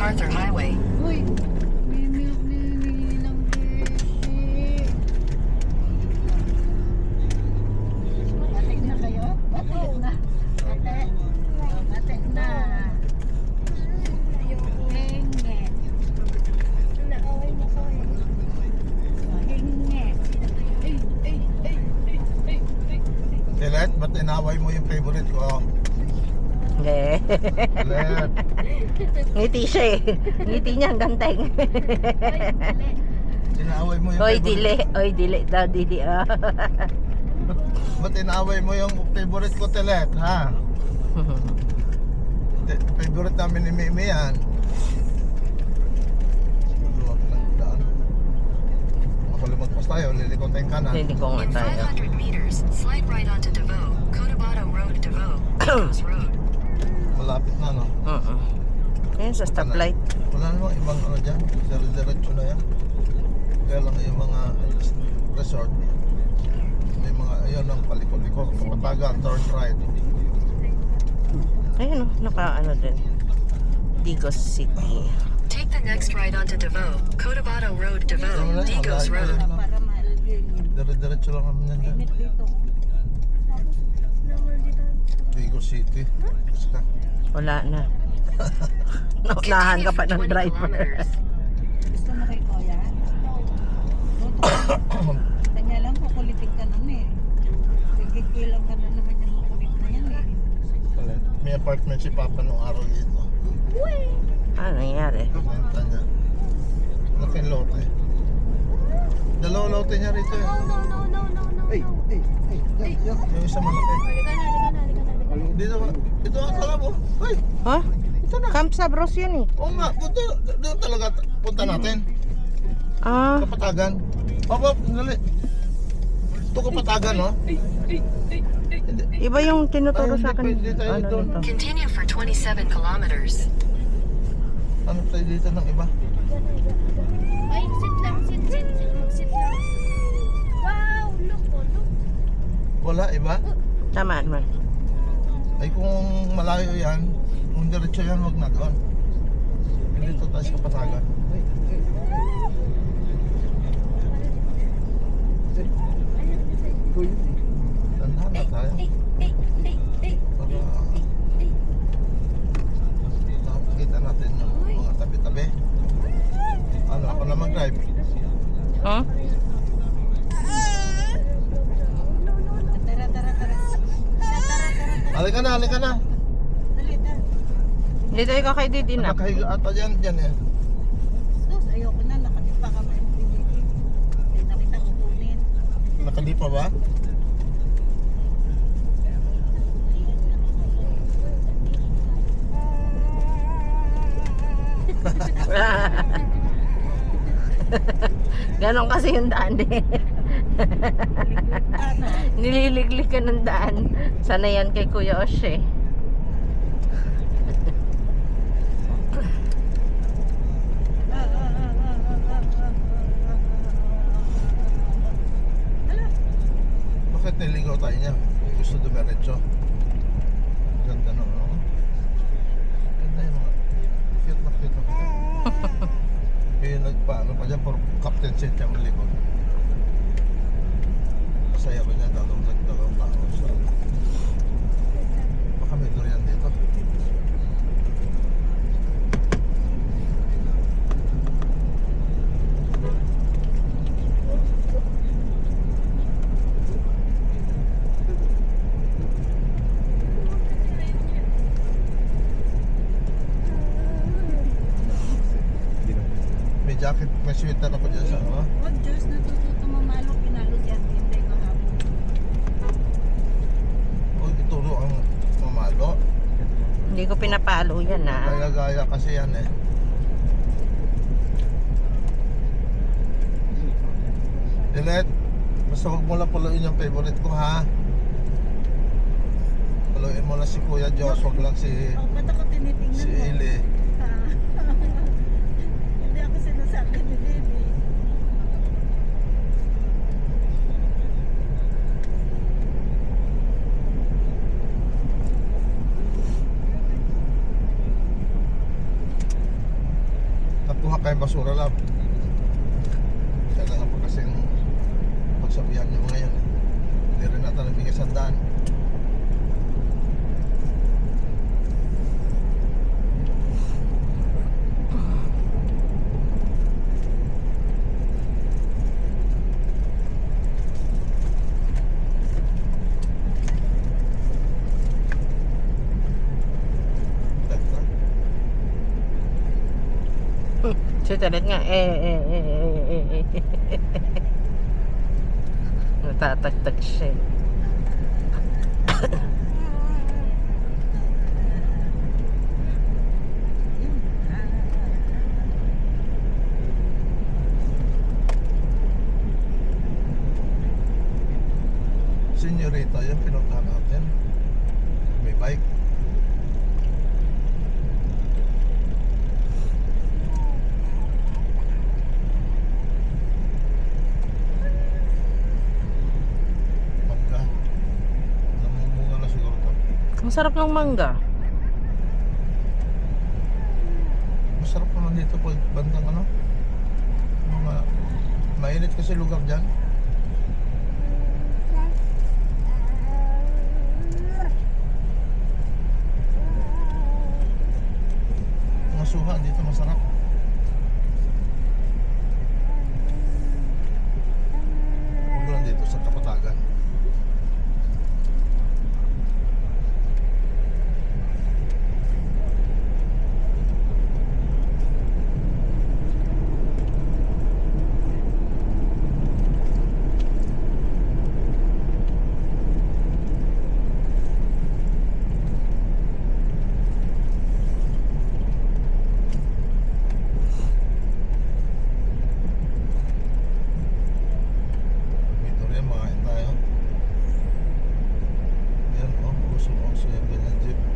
MacArthur Highway. Uy, may milk ni ng beshi. Matik na kayo? Matik na. Matik. Matik na. Hinge. Naaway mo ko eh. Hinge. Telet, ba't inaway mo yung favorite ko? Hindi. Telet. Ngiti siya eh. Ngiti niya hanggang teng. Inaaway mo yung Oy, favorite. dili. Oy, dili daw, dili. Oh. Ba't inaaway mo yung favorite ko, Telet, ha? Favorite namin ni Mimi yan. Luwag ng daan. Makalimagpas tayo, lilikotin ka na. Hindi ko nga In tayo. 500 meters, slide right onto Devoe, Cotabato Road, Devoe, Devoe's Road. Malapit na, no? Ayun sa stoplight. Wala namang ibang ano dyan. Diretso na yan. Kaya lang yung mga resort. May mga, ayun ang palikot-likot. Kapatagan, turn right. Ayun, naka ano din. Digos City. Take the next right onto Devoe, Cotabato Road, Devoe, Digos Road. Para maalagay. Diretso lang naman yan dyan. Init dito. Vigo City. Basta. Wala na. Naunahan ka pa ng 20 driver. kilometers. Gusto mo kay Kuya? Kanya lang, kukulitin ka nun eh. Gigilang ka na naman yung makulit na yan eh. May apartment si Papa nung araw dito. Ano nangyari? Benta niya. Laking lote. Dalawang lote niya rito eh. Yung isa malaki. Dito ka. Dito ka tala mo. Uy, Ha? ito na. Camp Sabros yun eh. Oo nga, doon talaga punta natin. Ah, Kapatagan. Papa, dali. Ito Kapatagan, no? Hindi. iba yung tinuturo Ay, sa akin. hindi, pwede tayo Ano doon. nito? Continue for 27 kilometers. Ano tayo dito ng iba? Ay, sit lang, sit lang. Wow, look, look. Wala, iba? Tama naman. Ay kung malayo yan, kung diretso yan, huwag na doon. Dito tayo sa Kapatagan. Tandaan na tayo. Para nakakita natin yung mga tabi-tabi. Ano, ako na mag-drive. Huh? Tara, tara, tara. Halika na, halika na. Dali, dali. Dito ikaw kay Didi na. Nakahiga ata dyan eh. Sus, ayoko na, nakatipa ka ba yung pinili? Hindi na kita kukunin. Nakalipa ba? Ganon kasi yung daan eh. Nililiglig ka ng daan. Sana yan kay Kuya Osh eh. Bakit niligaw tayo niya? Gusto dumiretso. Ganda no, no? Ganda yung mga cute na cute na cute. Kaya nagpaano pa dyan, puro captain seat yung likod. Masaya ko dyan, dalawang tao. So, baka may durian dito. May jacket, may sweater ako dyan sa ano. Wag Diyos, natututo mamalo, pinalo si Antinde kahapon. Huwag ituro ang mamalo. Hindi ko pinapalo yan ah. Gaya-gaya kasi yan eh. Dilet, basta huwag mo lang paluin yung favorite ko ha. Paluin mo lang si Kuya Diyos, huwag lang si Oh, ba't ako tinitingnan si mo? Ili. Hindi ako sinasabi ni Baby. kayong basura lab. Kailangan pa kasing pagsabihan nyo ngayon. Hindi rin natin nabigay sandaan. Si Telet nga, Natatagtag siya. Senyorita, yung pinuntahan natin. May bike. Mangga. Namumunga na siguro to. Ang sarap ng mangga. Masarap naman dito pag bandang ano. Mga mainit kasi lugar dyan. Mga suha dito masarap. Huwag lang dito sa Kapatagan. Dito rin, makain tayo. Ayan, oh, uso yung ganyan jeep.